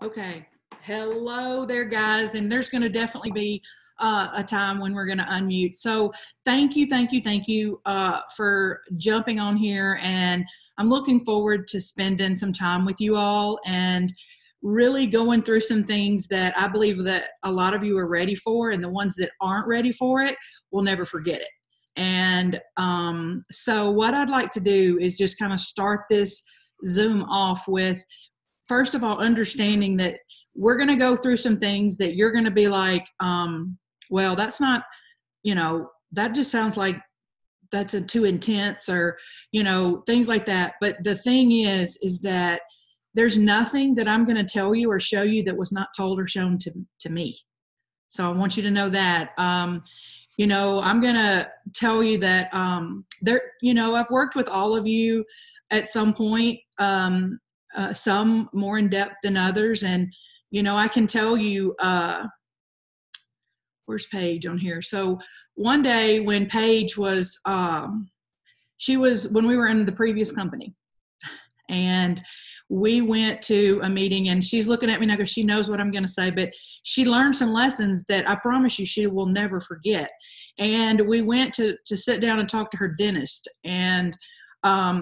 Okay. Hello there, guys. And there's going to definitely be a time when we're going to unmute. So thank you for jumping on here. And I'm looking forward to spending some time with you all and really going through some things that I believe that a lot of you are ready for, and the ones that aren't ready for it will never forget it. And so what I'd like to do is just kind of start this Zoom off with, first of all, understanding that we're going to go through some things that you're going to be like, well, that's not, that just sounds like that's too intense, or, things like that. But the thing is that there's nothing that I'm going to tell you or show you that was not told or shown to me. So I want you to know that. I'm going to tell you that I've worked with all of you at some point, some more in depth than others. And, I can tell you, where's Paige on here? So one day when Paige was, when we were in the previous company, and we went to a meeting, and she's looking at me now because she knows what I'm going to say, but she learned some lessons that I promise you she will never forget. And we went to sit down and talk to her dentist, and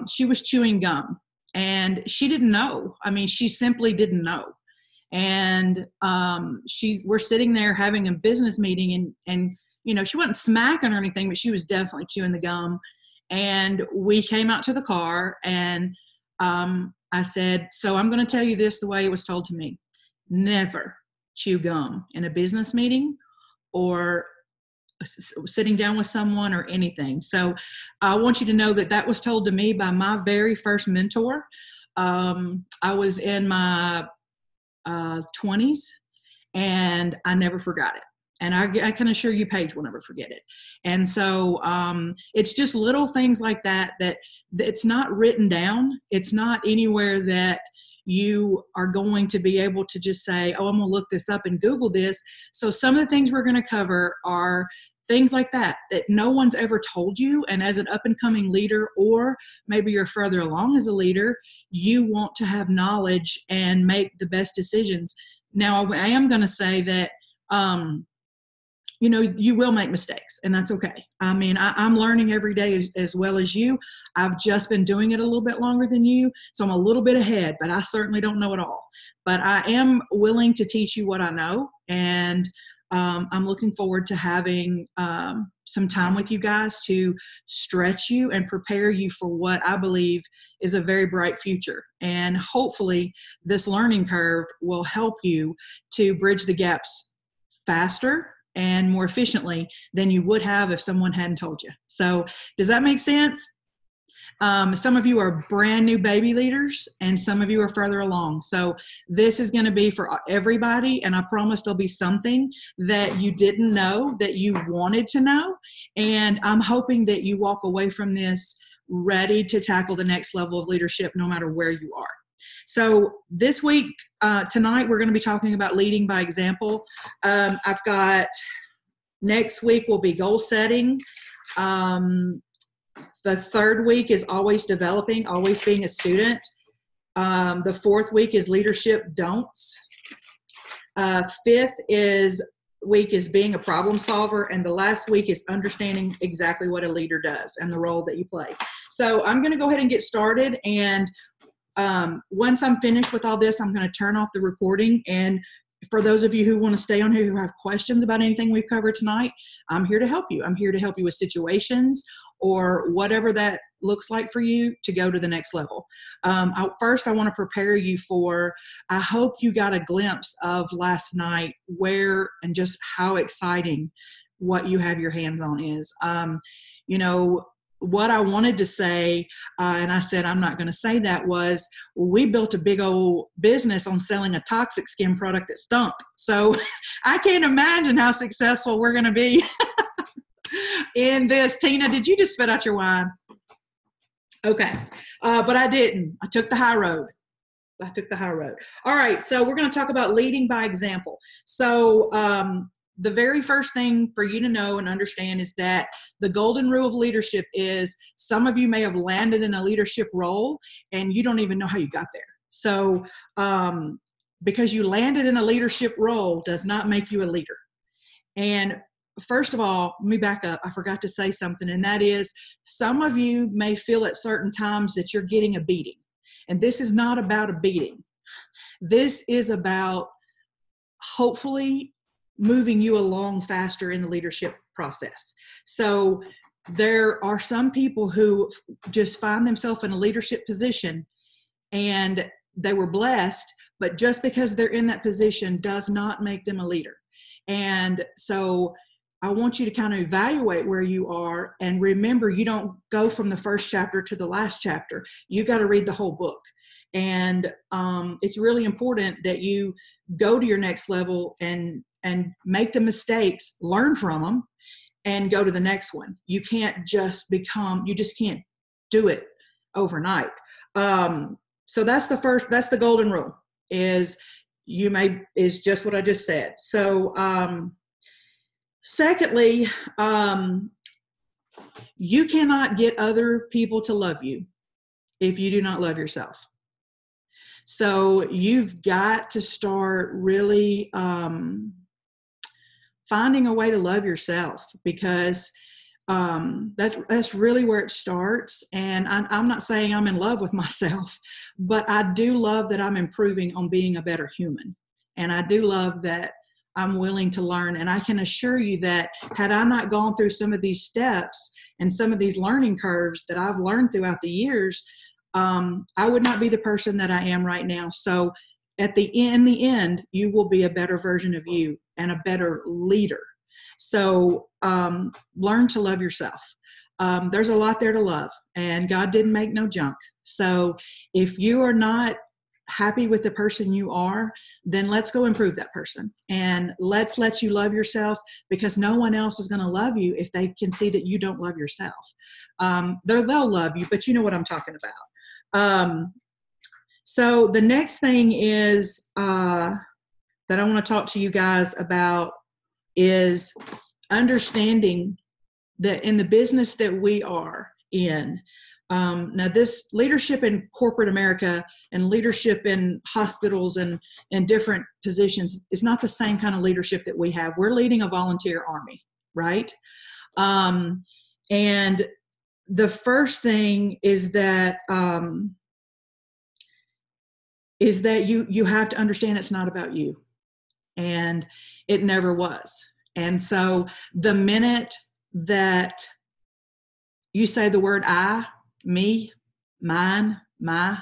she was chewing gum, and she didn't know. I mean, she simply didn't know. And we're sitting there having a business meeting, and she wasn't smacking or anything, but she was definitely chewing the gum. And we came out to the car, and I said, so I'm going to tell you this the way it was told to me. Never chew gum in a business meeting or sitting down with someone or anything. So I want you to know that was told to me by my very first mentor. I was in my 20s, and I never forgot it. And I can assure you, Paige will never forget it. And so it's just little things like that it's not written down. It's not anywhere that you are going to be able to just say, oh, I'm going to look this up and Google this. So some of the things we're going to cover are things like that no one's ever told you. And as an up-and-coming leader, or maybe you're further along as a leader, you want to have knowledge and make the best decisions. Now, I am going to say that you will make mistakes, and that's okay. I mean, I'm learning every day as well as you. I've just been doing it a little bit longer than you, so I'm a little bit ahead, but I certainly don't know it all. But I am willing to teach you what I know, and I'm looking forward to having some time with you guys to stretch you and prepare you for what I believe is a very bright future. And hopefully this learning curve will help you to bridge the gaps faster and more efficiently than you would have if someone hadn't told you. So does that make sense? Some of you are brand new baby leaders, and some of you are further along. So this is going to be for everybody, and I promise there'll be something that you didn't know that you wanted to know. And I'm hoping that you walk away from this ready to tackle the next level of leadership, no matter where you are. So this week, tonight, we're going to be talking about leading by example. I've got, next week will be goal setting. The third week is always developing, always being a student. The fourth week is leadership don'ts. Fifth week is being a problem solver. And the last week is understanding exactly what a leader does and the role that you play. So I'm going to go ahead and get started. And once I'm finished with all this, I'm going to turn off the recording. And for those of you who want to stay on here who have questions about anything we've covered tonight, I'm here to help you. I'm here to help you with situations or whatever that looks like for you to go to the next level. First, I want to prepare you for, I hope you got a glimpse of last night where and just how exciting what you have your hands on is. What I wanted to say, and I said I'm not going to say that, was we built a big old business on selling a toxic skin product that stunk. So I can't imagine how successful we're going to be in this. Tina, did you just spit out your wine? Okay. But I didn't. I took the high road. All right. So we're going to talk about leading by example. So the very first thing for you to know and understand is that the golden rule of leadership is some of you may have landed in a leadership role and you don't even know how you got there. So because you landed in a leadership role does not make you a leader. And first of all, let me back up. I forgot to say something, and that is some of you may feel at certain times that you're getting a beating. And this is not about a beating. This is about hopefully moving you along faster in the leadership process. So there are some people who just find themselves in a leadership position and they were blessed, but just because they're in that position does not make them a leader. And so I want you to kind of evaluate where you are, and remember, you don't go from the first chapter to the last chapter. You got to read the whole book. And it's really important that you go to your next level and make the mistakes, learn from them, and go to the next one. You just can't do it overnight. So that's the golden rule, is just what I just said. So secondly, you cannot get other people to love you if you do not love yourself. So you've got to start really finding a way to love yourself, because that's really where it starts. And I'm not saying I'm in love with myself, but I do love that I'm improving on being a better human. And I do love that I'm willing to learn. And I can assure you that had I not gone through some of these steps and some of these learning curves that I've learned throughout the years, I would not be the person that I am right now. So in the end, you will be a better version of you and a better leader. So learn to love yourself. There's a lot there to love, and God didn't make no junk. So if you are not happy with the person you are, then let's go improve that person. And let's let you love yourself, because no one else is going to love you if they can see that you don't love yourself. They'll love you, but you know what I'm talking about. So the next thing is that I want to talk to you guys about is understanding that in the business that we are in, now this leadership in corporate America and leadership in hospitals and different positions is not the same kind of leadership that we have. We're leading a volunteer army, right? And the first thing is that you have to understand it's not about you, and it never was. And so the minute that you say the word I, me, mine, my,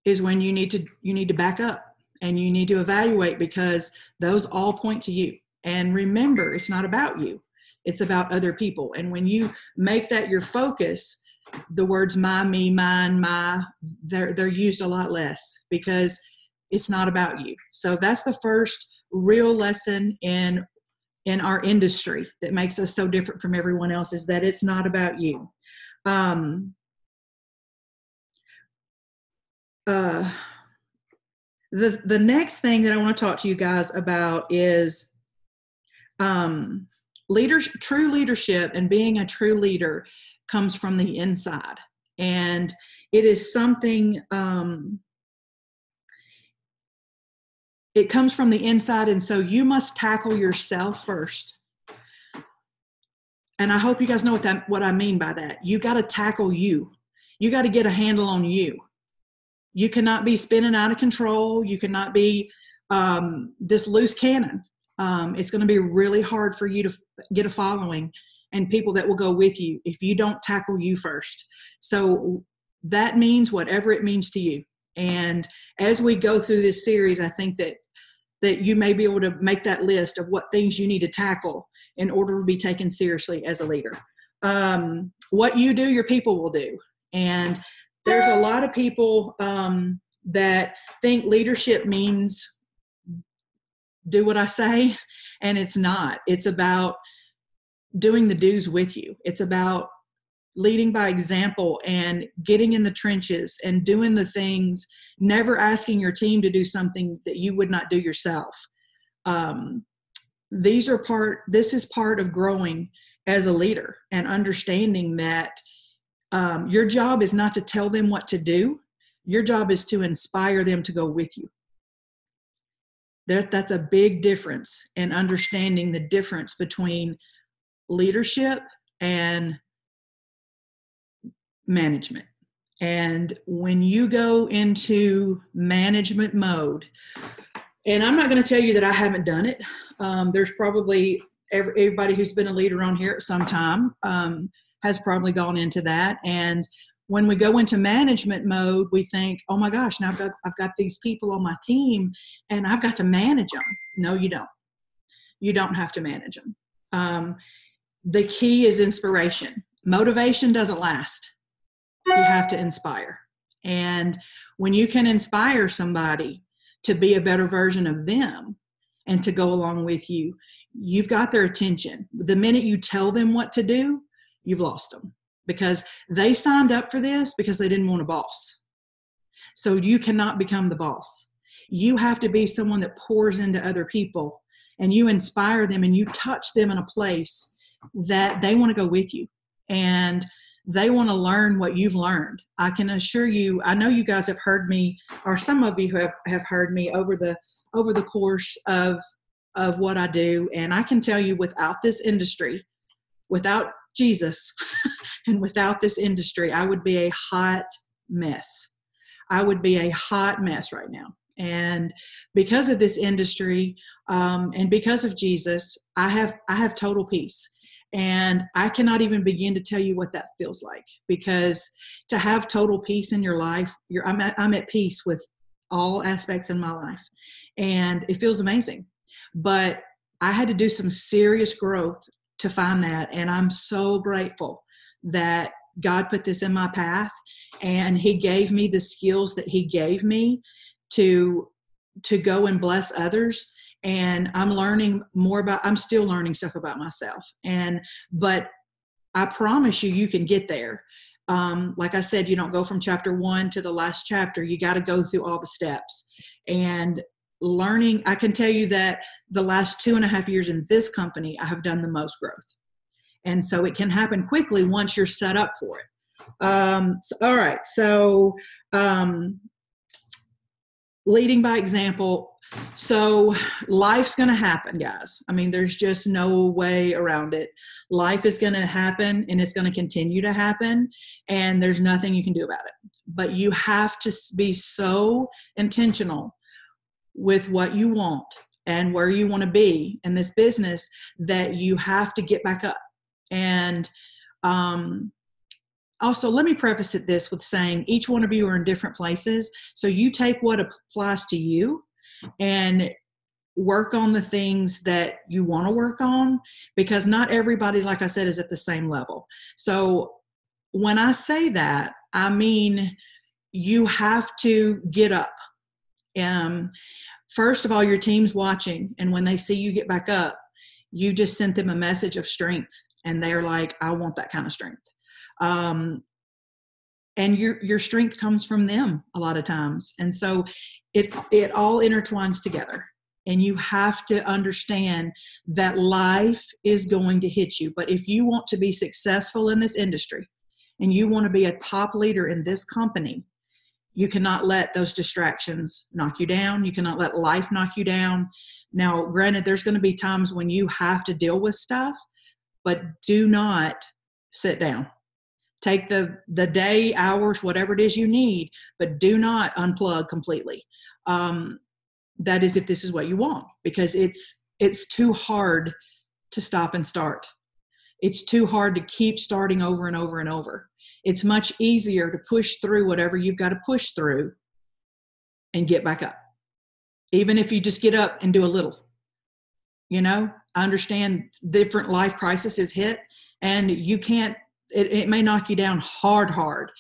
is when you need to back up and you need to evaluate, because those all point to you. And remember, it's not about you. It's about other people. And when you make that your focus, the words my, me, mine, my, they're used a lot less, because it's not about you. So that's the first real lesson in our industry that makes us so different from everyone else, is that it's not about you. The next thing that I want to talk to you guys about is true leadership, and being a true leader comes from the inside. And it is something, it comes from the inside. And so you must tackle yourself first. And I hope you guys know what I mean by that. You got to tackle you. You got to get a handle on you. You cannot be spinning out of control. You cannot be this loose cannon. It's going to be really hard for you to get a following and people that will go with you if you don't tackle you first. So that means whatever it means to you. And as we go through this series, I think that you may be able to make that list of what things you need to tackle in order to be taken seriously as a leader. What you do, your people will do. And there's a lot of people that think leadership means do what I say, and it's not. It's about doing the do's with you. It's about leading by example and getting in the trenches and doing the things, never asking your team to do something that you would not do yourself. This is part of growing as a leader, and understanding that your job is not to tell them what to do. Your job is to inspire them to go with you. That's a big difference in understanding the difference between leadership and management. And when you go into management mode, and I'm not going to tell you that I haven't done it. There's probably everybody who's been a leader on here at some time has probably gone into that. And when we go into management mode, we think, oh my gosh, now I've got these people on my team and I've got to manage them. No, you don't. You don't have to manage them. The key is inspiration. Motivation doesn't last. You have to inspire. And when you can inspire somebody to be a better version of them and to go along with you, you've got their attention. The minute you tell them what to do, you've lost them, because they signed up for this because they didn't want a boss. So you cannot become the boss. You have to be someone that pours into other people, and you inspire them and you touch them in a place that they want to go with you. And they want to learn what you've learned. I can assure you, I know you guys have heard me, or some of you have heard me over the course of what I do. And I can tell you, without this industry, without Jesus and without this industry, I would be a hot mess. I would be a hot mess right now. And because of this industry, and because of Jesus, I have total peace. And I cannot even begin to tell you what that feels like, because to have total peace in your life, I'm at peace with all aspects in my life, and it feels amazing. But I had to do some serious growth to find that, and I'm so grateful that God put this in my path, and He gave me the skills that He gave me to go and bless others. And I'm still learning stuff about myself. But I promise you can get there. Like I said, you don't go from chapter 1 to the last chapter. You got to go through all the steps. And learning, I can tell you that the last 2.5 years in this company, I have done the most growth. And so it can happen quickly once you're set up for it. All right. So leading by example. So life's going to happen, guys. I mean, there's just no way around it. Life is going to happen, and it's going to continue to happen, and there's nothing you can do about it. But you have to be so intentional with what you want and where you want to be in this business that you have to get back up. And also, let me preface this with saying each one of you are in different places. So you take what applies to you and work on the things that you want to work on, because not everybody, like I said, is at the same level. So when I say that, I mean you have to get up. First of all, your team's watching, and when they see you get back up, you just sent them a message of strength, and they're like, I want that kind of strength. And your strength comes from them a lot of times. And so it all intertwines together. And you have to understand that life is going to hit you. But if you want to be successful in this industry and you want to be a top leader in this company, you cannot let those distractions knock you down. You cannot let life knock you down. Now, granted, there's going to be times when you have to deal with stuff, but do not sit down. Take the day, hours, whatever it is you need, but do not unplug completely. That is if this is what you want, because it's too hard to stop and start. It's too hard to keep starting over and over and over. It's much easier to push through whatever you've got to push through and get back up. Even if you just get up and do a little. I understand different life crises hit, and you can't, it may knock you down hard,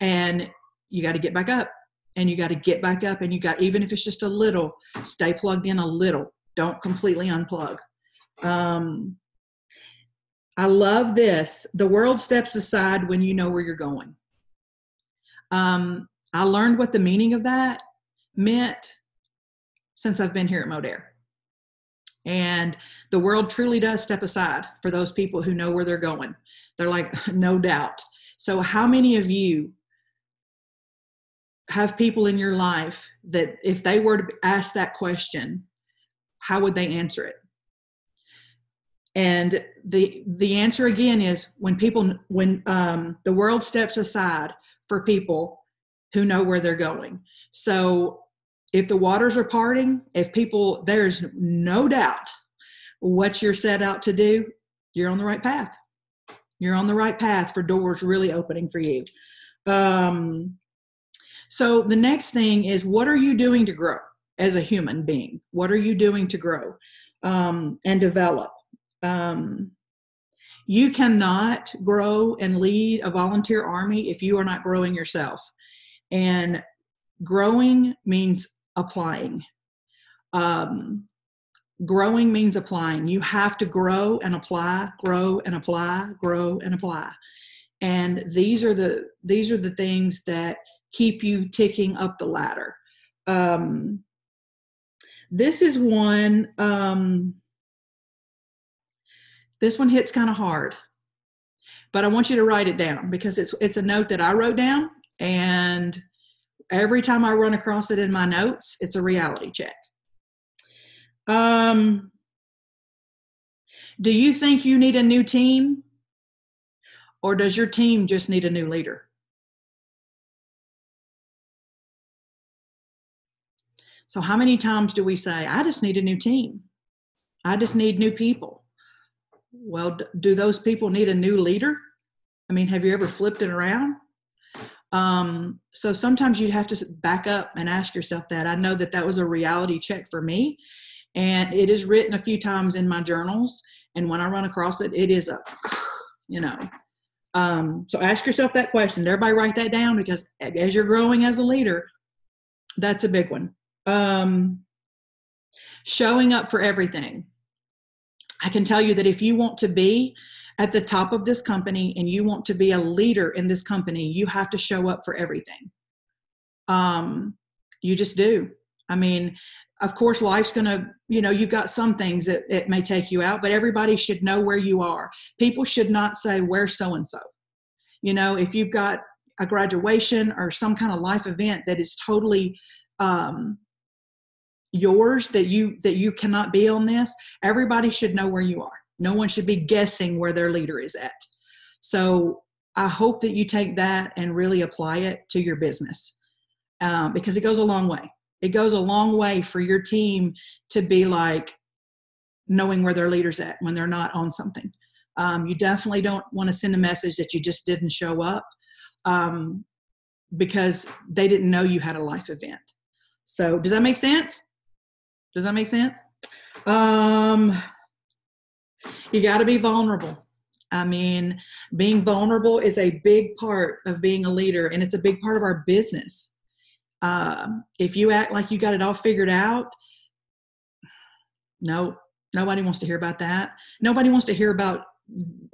and you got to get back up, and you got to get back up, and even if it's just a little, stay plugged in a little. Don't completely unplug. I love this. The world steps aside when you know where you're going. I learned what the meaning of that meant since I've been here at Modere. And the world truly does step aside for those people who know where they're going. They're like, no doubt. So how many of you have people in your life that if they were to ask that question, how would they answer it? And the answer again is when the world steps aside for people who know where they're going. So if the waters are parting, there's no doubt what you're set out to do, you're on the right path. You're on the right path for doors really opening for you. So the next thing is, what are you doing to grow as a human being? What are you doing to grow and develop? You cannot grow and lead a volunteer army if you are not growing yourself. And growing means applying. Growing means applying. You have to grow and apply, grow and apply, grow and apply. And these are the things that keep you ticking up the ladder. This is one, this one hits kind of hard, but I want you to write it down because it's a note that I wrote down, and every time I run across it in my notes, it's a reality check. Do you think you need a new team, or does your team just need a new leader? So how many times do we say, I just need a new team? I just need new people. Well, do those people need a new leader? I mean, have you ever flipped it around? So sometimes you have to back up and ask yourself that. I know that was a reality check for me, and it is written a few times in my journals. And when I run across it, it is so ask yourself that question. Everybody write that down, because as you're growing as a leader, that's a big one. Showing up for everything. I can tell you that if you want to be at the top of this company and you want to be a leader in this company, you have to show up for everything. You just do. I mean, of course, life's going to, you've got some things that it may take you out, but everybody should know where you are. People should not say, where's so-and-so? If you've got a graduation or some kind of life event that is totally yours, that you cannot be on this, everybody should know where you are. No one should be guessing where their leader is at. So I hope that you take that and really apply it to your business, because it goes a long way. It goes a long way for your team to be like knowing where their leader's at when they're not on something. You definitely don't want to send a message that you just didn't show up because they didn't know you had a life event. So does that make sense? Does that make sense? You got to be vulnerable. I mean, being vulnerable is a big part of being a leader, and it's a big part of our business. If you act like you got it all figured out, no, nobody wants to hear about that. Nobody wants to hear about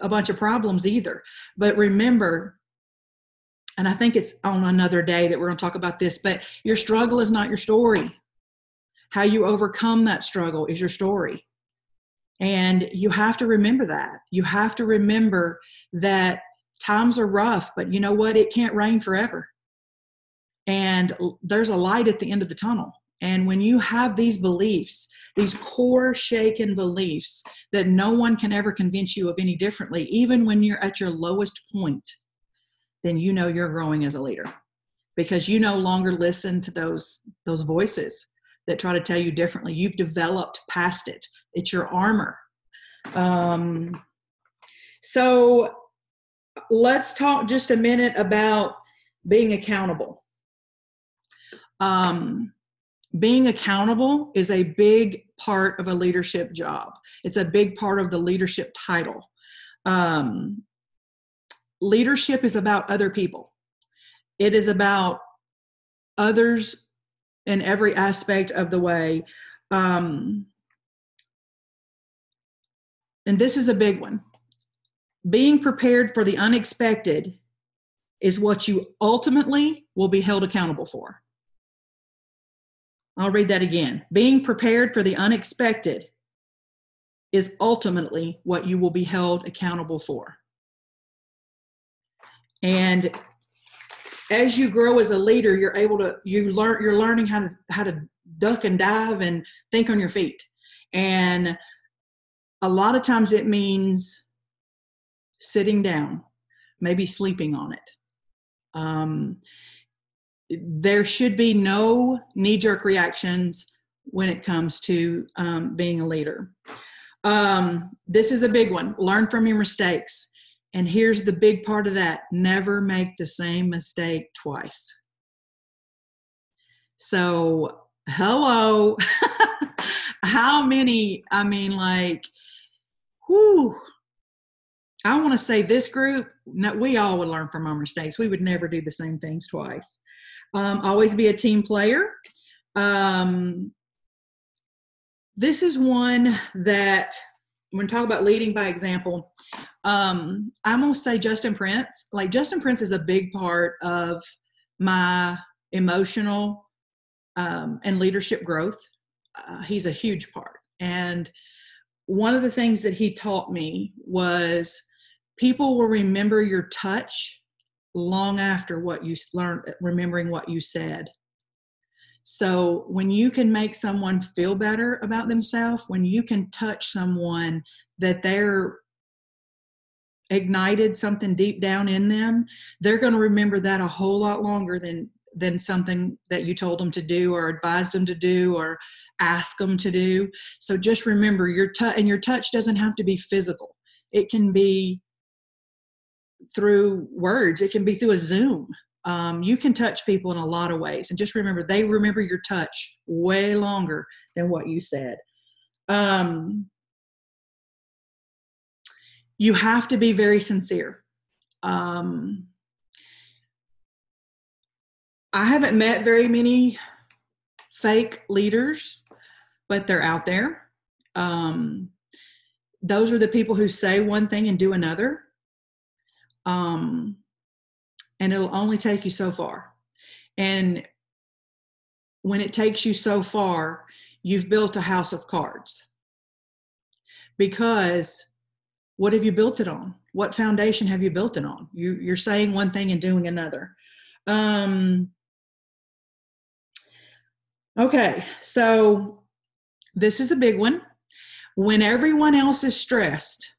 a bunch of problems either. But remember, and I think it's on another day that we're going to talk about this, but your struggle is not your story. How you overcome that struggle is your story. And you have to remember that. You have to remember that times are rough, but you know what? It can't rain forever. And there's a light at the end of the tunnel. And when you have these beliefs, these core shaken beliefs that no one can ever convince you of any differently, even when you're at your lowest point, then you know you're growing as a leader, because you no longer listen to those voices that try to tell you differently. You've developed past it. It's your armor. So let's talk just a minute about being accountable. Being accountable is a big part of a leadership job. It's a big part of the leadership title. Leadership is about other people. It is about others in every aspect of the way. And this is a big one. Being prepared for the unexpected is what you ultimately will be held accountable for. I'll read that again. Being prepared for the unexpected is ultimately what you will be held accountable for. And as you grow as a leader, you're learning how to duck and dive and think on your feet. And a lot of times it means sitting down, maybe sleeping on it. There should be no knee-jerk reactions when it comes to being a leader. This is a big one. Learn from your mistakes. And here's the big part of that. Never make the same mistake twice. So, hello. How many, I mean, like, whew. I want to say this group, we all would learn from our mistakes. We would never do the same things twice. Always be a team player. This is one that, when we talk about leading by example, I'm going to say Justin Prince. Like, Justin Prince is a big part of my emotional and leadership growth. He's a huge part. And one of the things that he taught me was people will remember your touch long after what you learned, remembering what you said. So when you can make someone feel better about themselves, when you can touch someone that they're ignited something deep down in them, they're going to remember that a whole lot longer than something that you told them to do or advised them to do or asked them to do. So just remember your touch, and your touch doesn't have to be physical. It can be through words. It can be through a Zoom. You can touch people in a lot of ways. And just remember, they remember your touch way longer than what you said. You have to be very sincere. I haven't met very many fake leaders, but they're out there. Those are the people who say one thing and do another. And it'll only take you so far. And when it takes you so far, you've built a house of cards. Because what have you built it on? What foundation have you built it on? You're saying one thing and doing another. Okay, so this is a big one. When everyone else is stressed,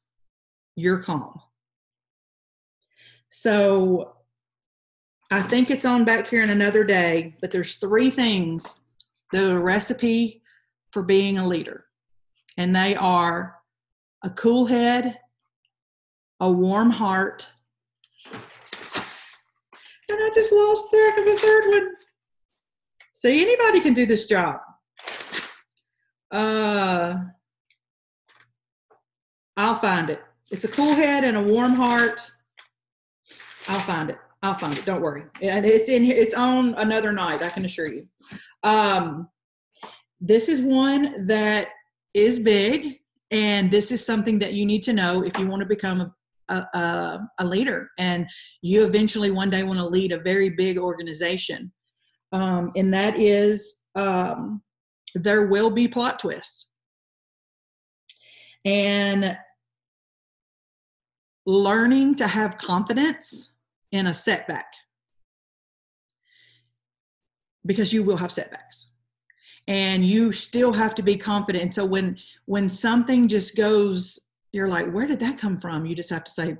you're calm. So I think it's on back here in another day, but there's 3 things that are a recipe for being a leader. And they are a cool head, a warm heart, and I just lost track of the 3rd one. See, anybody can do this job. I'll find it. It's a cool head and a warm heart. I'll find it. Don't worry. And it's in here. It's on another night, I can assure you. This is one that is big, and this is something that you need to know if you want to become a leader, and you eventually one day want to lead a very big organization. And that is, there will be plot twists. And learning to have confidence in a setback, because you will have setbacks, and you still have to be confident. So when something just goes, you're like, where did that come from? You just have to say,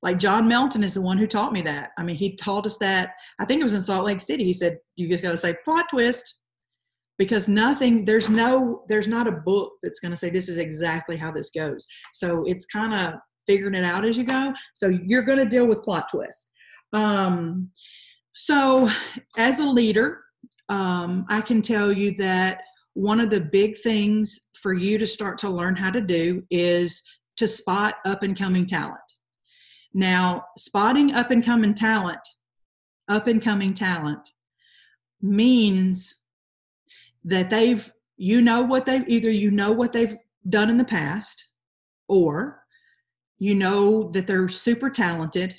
like, John Melton is the one who taught me that. I mean, he taught us that, I think it was in Salt Lake City. He said, you just got to say plot twist, because there's not a book that's going to say this is exactly how this goes. So it's kind of figuring it out as you go. So you're going to deal with plot twist. So as a leader, I can tell you that one of the big things for you to start to learn how to do is to spot up and coming talent. Now, spotting up and coming talent means that you know what they've done in the past, or you know that they're super talented,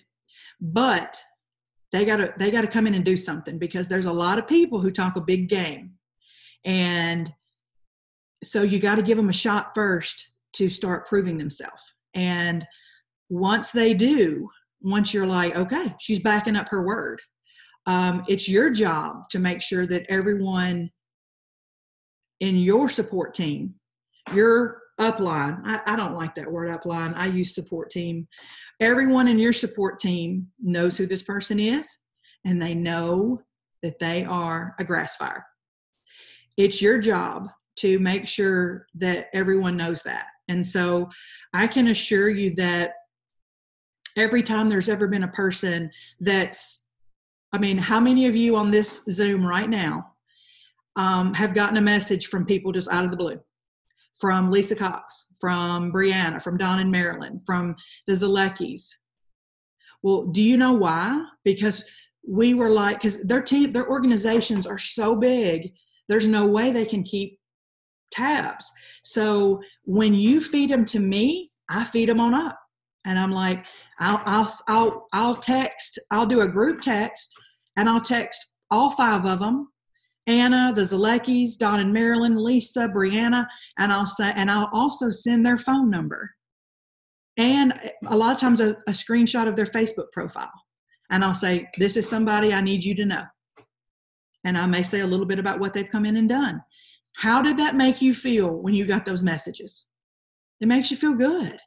but they gotta come in and do something, because there's a lot of people who talk a big game. And so you got to give them a shot first to start proving themselves. And once they do, once you're like, okay, she's backing up her word, it's your job to make sure that everyone in your support team your upline, I don't like that word upline. I use support team. Everyone in your support team knows who this person is, and they know that they are a grass fire. It's your job to make sure that everyone knows that. And so I can assure you that every time there's ever been a person how many of you on this Zoom right now have gotten a message from people just out of the blue? From Lisa Cox, from Brianna, from Don and Marilyn, from the Zaleckis. Well, do you know why? Because we were because their organizations are so big, there's no way they can keep tabs. So when you feed them to me, I feed them on up. And I'm like, I'll text, I'll do a group text, and I'll text all 5 of them, Anna, the Zaleckis, Don and Marilyn, Lisa, Brianna, and I'll also send their phone number. And a lot of times a screenshot of their Facebook profile. And I'll say, this is somebody I need you to know. And I may say a little bit about what they've come in and done. How did that make you feel when you got those messages? It makes you feel good.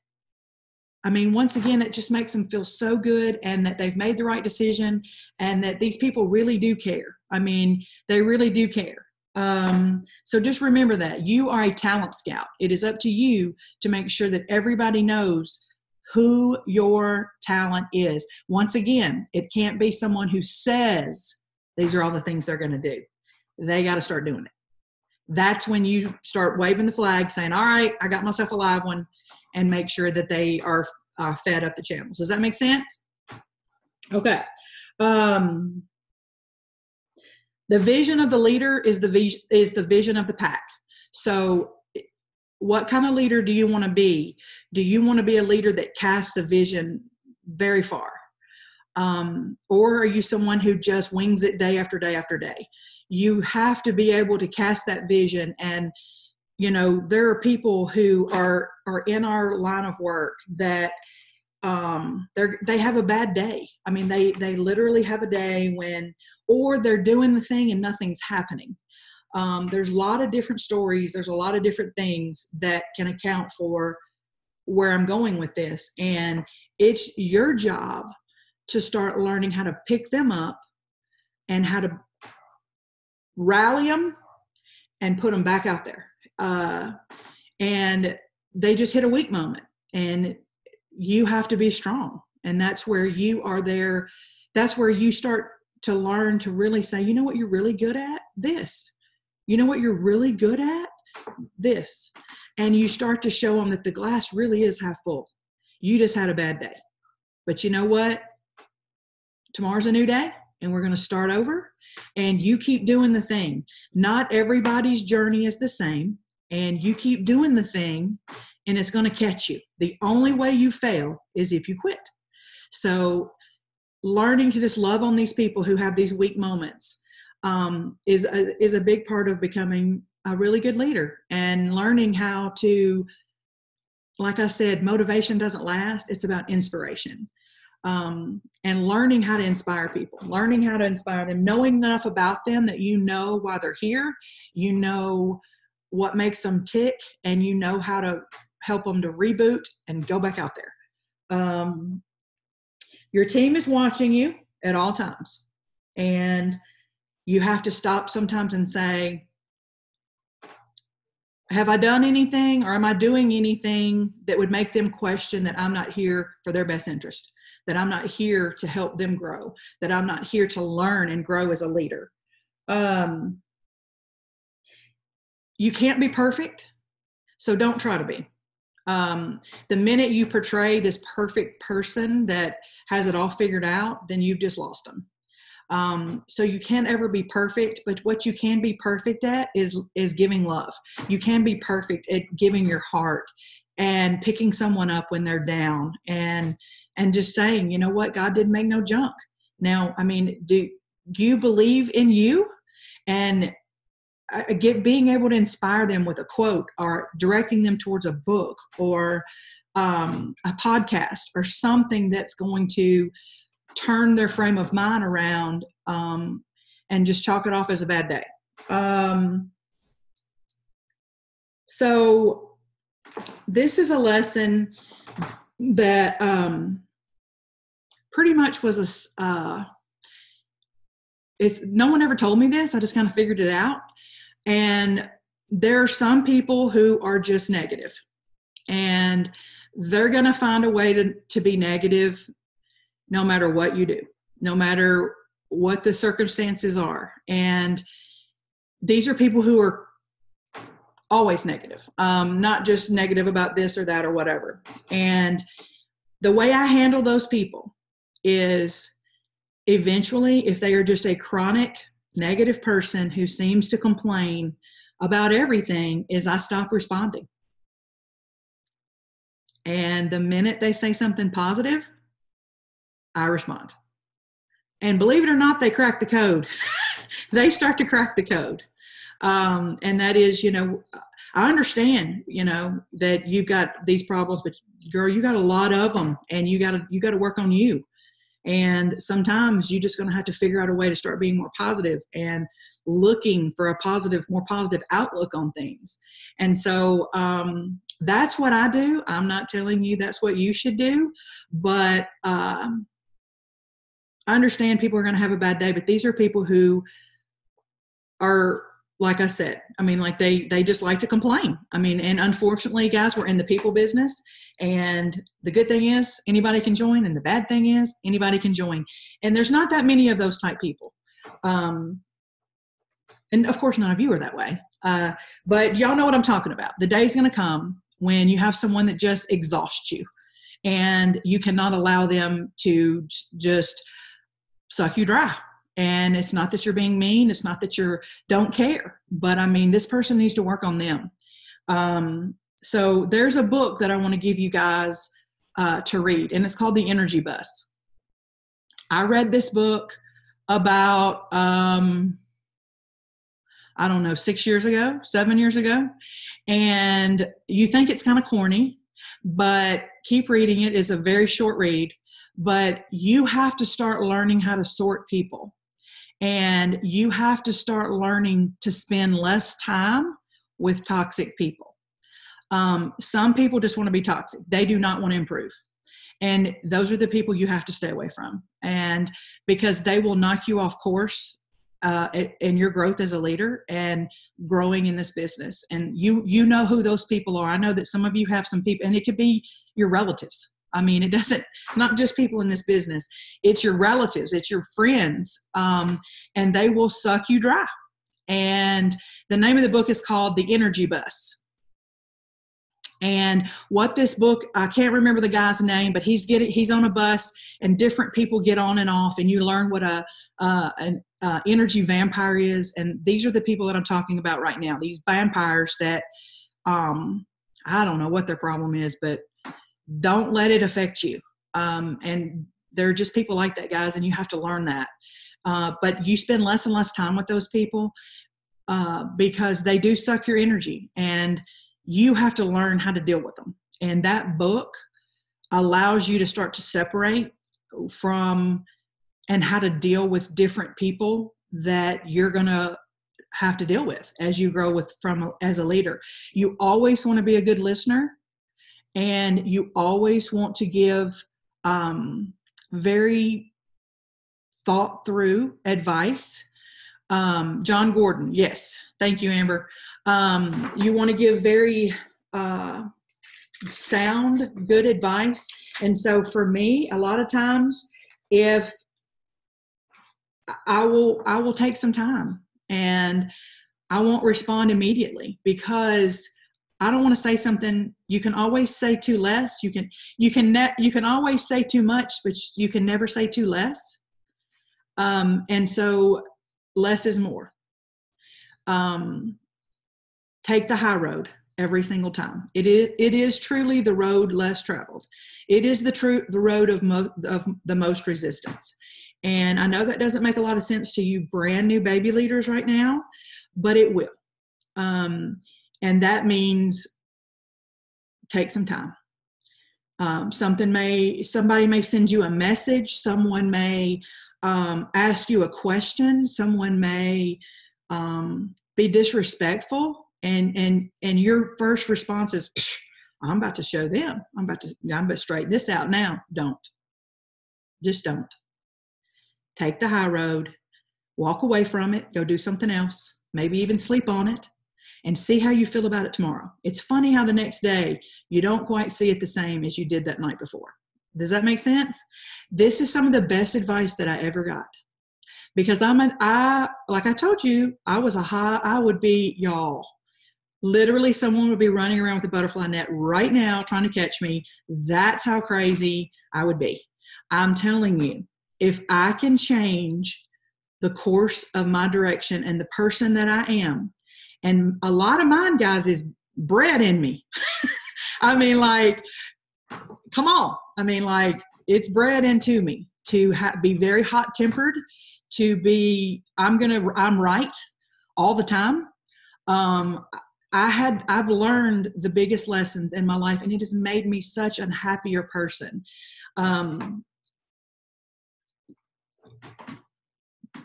I mean, once again, it just makes them feel so good, and that they've made the right decision, and that these people really do care. I mean, they really do care. So just remember that you are a talent scout. It is up to you to make sure that everybody knows who your talent is. Once again, it can't be someone who says these are all the things they're going to do. They got to start doing it. That's when you start waving the flag saying, all right, I got myself a live one, and make sure that they are fed up the channels. Does that make sense? Okay. The vision of the leader is the vision of the pack. So what kind of leader do you want to be? Do you want to be a leader that casts the vision very far? Or are you someone who just wings it day after day after day? You have to be able to cast that vision. And there are people who are in our line of work that they have a bad day. I mean, they literally have a day or they're doing the thing and nothing's happening. There's a lot of different stories. There's a lot of different things that can account for where I'm going with this. And it's your job to start learning how to pick them up and how to rally them and put them back out there. And they just hit a weak moment, and you have to be strong. And that's where you are there. That's where you start to learn to really say, you know what you're really good at? This. You know what you're really good at? This. And you start to show them that the glass really is half full. You just had a bad day. But you know what? Tomorrow's a new day, and we're going to start over. And you keep doing the thing. Not everybody's journey is the same. And you keep doing the thing, and it's going to catch you. The only way you fail is if you quit. So learning to just love on these people who have these weak moments is a big part of becoming a really good leader, and learning how to, like I said, motivation doesn't last. It's about inspiration. And learning how to inspire people, learning how to inspire them, knowing enough about them that you know why they're here, you know what makes them tick, and you know how to help them to reboot and go back out there. Your team is watching you at all times, and you have to stop sometimes and say, have I done anything, or am I doing anything that would make them question that I'm not here for their best interest, that I'm not here to help them grow, that I'm not here to learn and grow as a leader. You can't be perfect, so don't try to be. The minute you portray this perfect person that has it all figured out, then you've just lost them. So you can't ever be perfect, but what you can be perfect at is giving love. You can be perfect at giving your heart and picking someone up when they're down, and just saying, you know what, God didn't make no junk. Now, I mean, do you believe in you? And being able to inspire them with a quote, or directing them towards a book, or a podcast, or something that's going to turn their frame of mind around, and just chalk it off as a bad day. So this is a lesson that pretty much was no one ever told me this. I just kind of figured it out. And there are some people who are just negative, and they're going to find a way to be negative no matter what you do, no matter what the circumstances are. And these are people who are always negative, not just negative about this or that or whatever. And the way I handle those people is, eventually, if they are just a chronic negative person who seems to complain about everything, is I stop responding. And the minute they say something positive, I respond. And believe it or not, they crack the code. They start to crack the code. And that is, I understand, that you've got these problems, but girl, you got a lot of them, and you got to work on you. And sometimes you're just going to have to figure out a way to start being more positive and looking for a more positive outlook on things. And so that's what I do. I'm not telling you that's what you should do, but I understand people are going to have a bad day, but these are people who are, like I said, they just like to complain. And unfortunately, guys, we're in the people business, and the good thing is anybody can join, and the bad thing is anybody can join. And there's not that many of those type people. And of course, none of you are that way. But y'all know what I'm talking about. The day's going to come when you have someone that just exhausts you, and you cannot allow them to just suck you dry. And it's not that you're being mean. It's not that you don't care. But this person needs to work on them. So there's a book that I want to give you guys to read, and it's called The Energy Bus. I read this book about, 6 years ago, 7 years ago. And you think it's kind of corny, but keep reading it. It's a very short read. But you have to start learning how to sort people. And you have to start learning to spend less time with toxic people. Some people just want to be toxic. They do not want to improve. And those are the people you have to stay away from. And because they will knock you off course in your growth as a leader and growing in this business. And you know who those people are. I know that some of you have some people, and it could be your relatives. It's not just people in this business. It's your relatives, it's your friends, and they will suck you dry. And the name of the book is called The Energy Bus. And what this book, I can't remember the guy's name, but he's on a bus, and different people get on and off, and you learn what an energy vampire is. And these are the people that I'm talking about right now. These vampires that, I don't know what their problem is, but don't let it affect you. And they're just people like that, guys, and you have to learn that. But you spend less and less time with those people because they do suck your energy, and you have to learn how to deal with them. And that book allows you to start to separate from and how to deal with different people that you're going to have to deal with as you grow as a leader. You always want to be a good listener. And you always want to give very thought through advice. John Gordon, yes. Thank you, Amber. You want to give very sound, good advice. And so for me, a lot of times, if I will take some time, and I won't respond immediately, because I don't want to say something. You can always say too less. You can always say too much, but you can never say too less. And so less is more. Take the high road every single time. It is truly the road less traveled. It is the road of the most resistance. And I know that doesn't make a lot of sense to you brand new baby leaders right now, but it will. And that means take some time. Somebody may send you a message. Someone may ask you a question. Someone may be disrespectful, and your first response is, I'm about to show them. I'm about to straighten this out now. Don't. Just don't. Take the high road, walk away from it, go do something else, maybe even sleep on it, and see how you feel about it tomorrow. It's funny how the next day you don't quite see it the same as you did that night before. Does that make sense? This is some of the best advice that I ever got. Because like I told you, I would be, y'all, literally someone would be running around with a butterfly net right now trying to catch me. That's how crazy I would be. I'm telling you, if I can change the course of my direction and the person that I am, and a lot of mine, guys, is bred in me. I mean, like, come on. I mean, like, it's bred into me to be very hot-tempered, to be, I'm right all the time. I've learned the biggest lessons in my life, and it has made me such a happier person.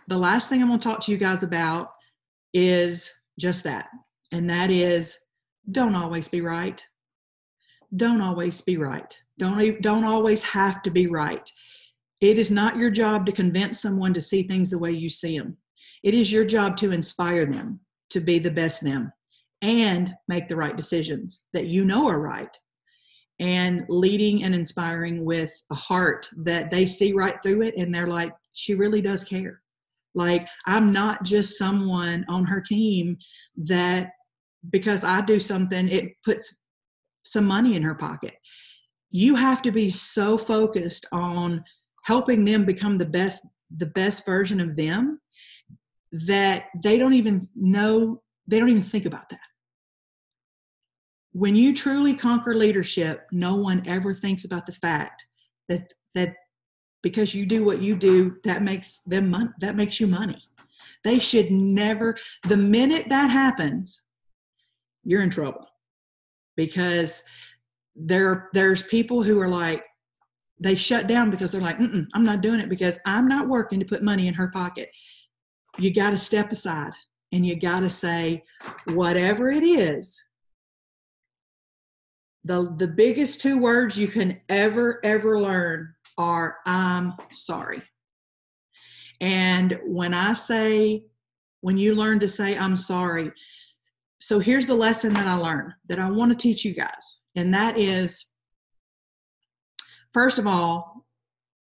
The last thing I'm going to talk to you guys about is just that. And that is, don't always be right. Don't always be right. Don't always have to be right. It is not your job to convince someone to see things the way you see them. It is your job to inspire them to be the best them and make the right decisions that you know are right. And leading and inspiring with a heart that they see right through it and they're like, she really does care. Like, I'm not just someone on her team that because I do something, it puts some money in her pocket. You have to be so focused on helping them become the best version of them that they don't even think about that. When you truly conquer leadership, no one ever thinks about the fact that because you do what you do, that makes them money, that makes you money. They should never, the minute that happens, you're in trouble. Because there's people who are like, they shut down because they're like, I'm not doing it because I'm not working to put money in her pocket. You got to step aside and you got to say, whatever it is, the biggest two words you can ever learn are, I'm sorry. And when you learn to say, I'm sorry. So here's the lesson that I learned that I want to teach you guys. And that is, first of all,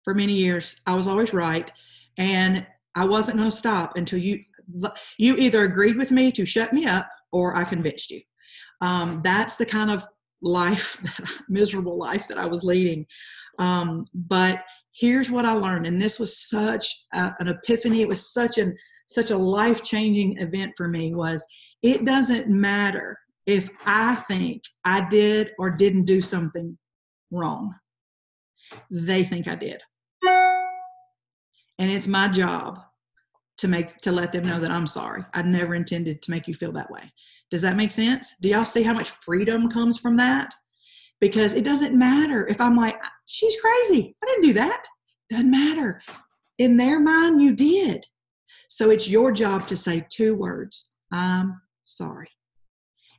for many years, I was always right. And I wasn't going to stop until you either agreed with me to shut me up or I convinced you. That's the kind of miserable life that I was leading. But here's what I learned. And this was such an epiphany. It was such a life-changing event for me was, it doesn't matter if I think I did or didn't do something wrong. They think I did. And it's my job to let them know that I'm sorry. I never intended to make you feel that way. Does that make sense? Do y'all see how much freedom comes from that? Because it doesn't matter if I'm like, she's crazy. I didn't do that. Doesn't matter. In their mind, you did. So it's your job to say two words. I'm sorry.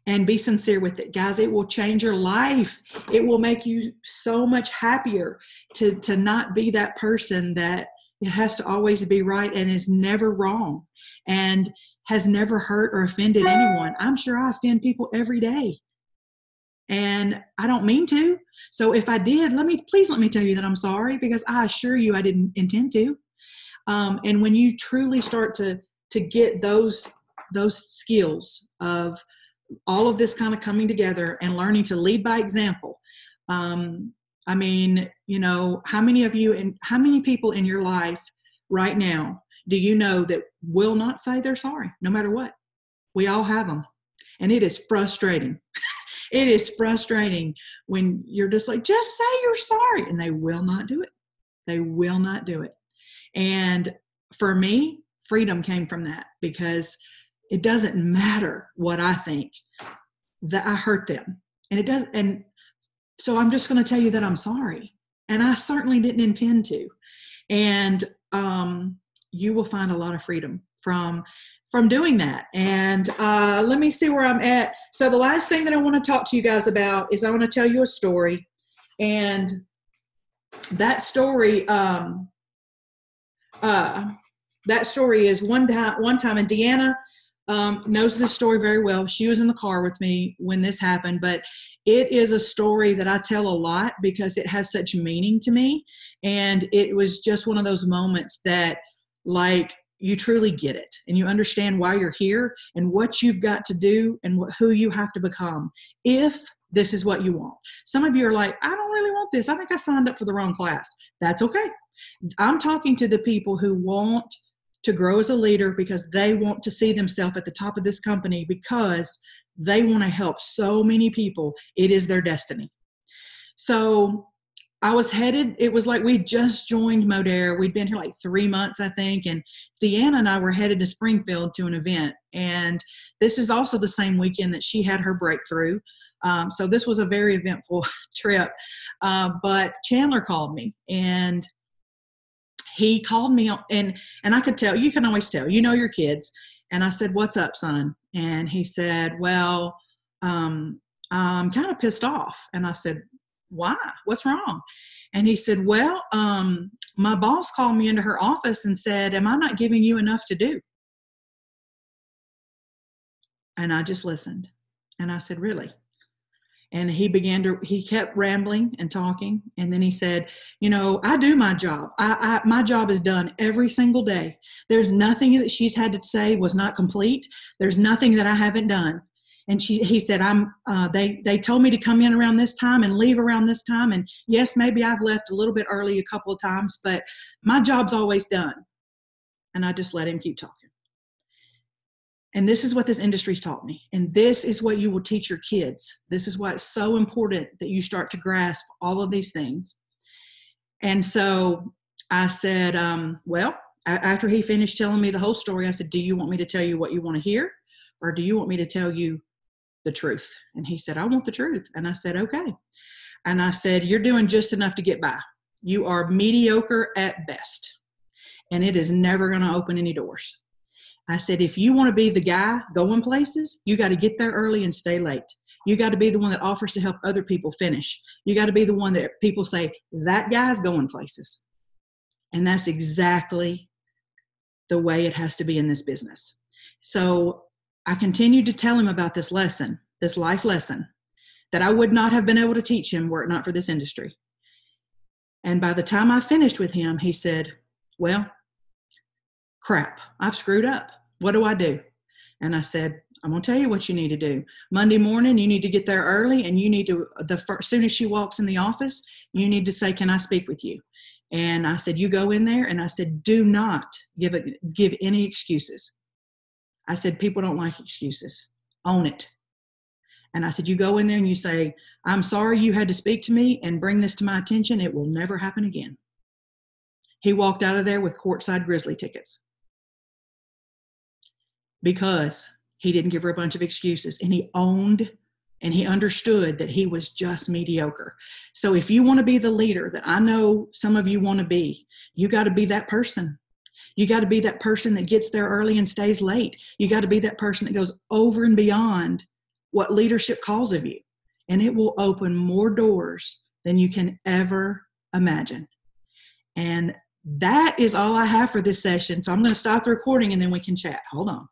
And be sincere with it. Guys, it will change your life. It will make you so much happier to not be that person that has to always be right and is never wrong and has never hurt or offended anyone. I'm sure I offend people every day. And I don't mean to. So if I did, please let me tell you that I'm sorry, because I assure you I didn't intend to. And when you truly start to get those skills of all of this kind of coming together and learning to lead by example. I mean, how many people in your life right now do you know that will not say they're sorry no matter what? We all have them. And it is frustrating. It is frustrating when you're just like, just say you're sorry. And they will not do it. They will not do it. And for me, freedom came from that, because it doesn't matter what I think, that I hurt them. And it does. And so I'm just going to tell you that I'm sorry. And I certainly didn't intend to. And you will find a lot of freedom from from doing that. And let me see where I'm at. So the last thing that I want to talk to you guys about is I want to tell you a story. And that story, is one time, and Deanna knows this story very well. She was in the car with me when this happened, but it is a story that I tell a lot because it has such meaning to me. And it was just one of those moments that, like, you truly get it and you understand why you're here and what you've got to do and who you have to become if this is what you want. Some of you are like, I don't really want this. I think I signed up for the wrong class. That's okay. I'm talking to the people who want to grow as a leader because they want to see themselves at the top of this company because they want to help so many people. It is their destiny. So I was headed, it was like we just joined Modere. We'd been here like 3 months, I think. And Deanna and I were headed to Springfield to an event. And this is also the same weekend that she had her breakthrough. So this was a very eventful trip. But Chandler called me, and he called me, and I could tell, you can always tell, you know your kids. And I said, what's up, son? And he said, well, I'm kind of pissed off. And I said, why? What's wrong? And he said, well, my boss called me into her office and said, am I not giving you enough to do? And I just listened. And I said, really? And he kept rambling and talking. And then he said, you know, I do my job. My job is done every single day. There's nothing that she's had to say was not complete. There's nothing that I haven't done. And he said, they told me to come in around this time and leave around this time. And yes, maybe I've left a little bit early a couple of times, but my job's always done. And I just let him keep talking. And this is what this industry's taught me. And this is what you will teach your kids. This is why it's so important that you start to grasp all of these things. And so I said, after he finished telling me the whole story, I said, do you want me to tell you what you want to hear? Or do you want me to tell you the truth? And he said, I want the truth. And I said, okay. And I said, you're doing just enough to get by. You are mediocre at best. And it is never going to open any doors. I said, if you want to be the guy going places, you got to get there early and stay late. You got to be the one that offers to help other people finish. You got to be the one that people say, that guy's going places. And that's exactly the way it has to be in this business. So I continued to tell him about this lesson, this life lesson, that I would not have been able to teach him were it not for this industry. And by the time I finished with him, he said, well, crap, I've screwed up. What do I do? And I said, I'm going to tell you what you need to do. Monday morning, you need to get there early, and you need to, as soon as she walks in the office, you need to say, can I speak with you? And I said, you go in there, and I said, do not give any excuses. I said, people don't like excuses. Own it. And I said, you go in there and you say, I'm sorry you had to speak to me and bring this to my attention. It will never happen again. He walked out of there with courtside Grizzly tickets because he didn't give her a bunch of excuses, and he owned and he understood that he was just mediocre. So if you want to be the leader that I know some of you want to be, you got to be that person. You got to be that person that gets there early and stays late. You got to be that person that goes over and beyond what leadership calls of you. And it will open more doors than you can ever imagine. And that is all I have for this session. So I'm going to stop the recording and then we can chat. Hold on.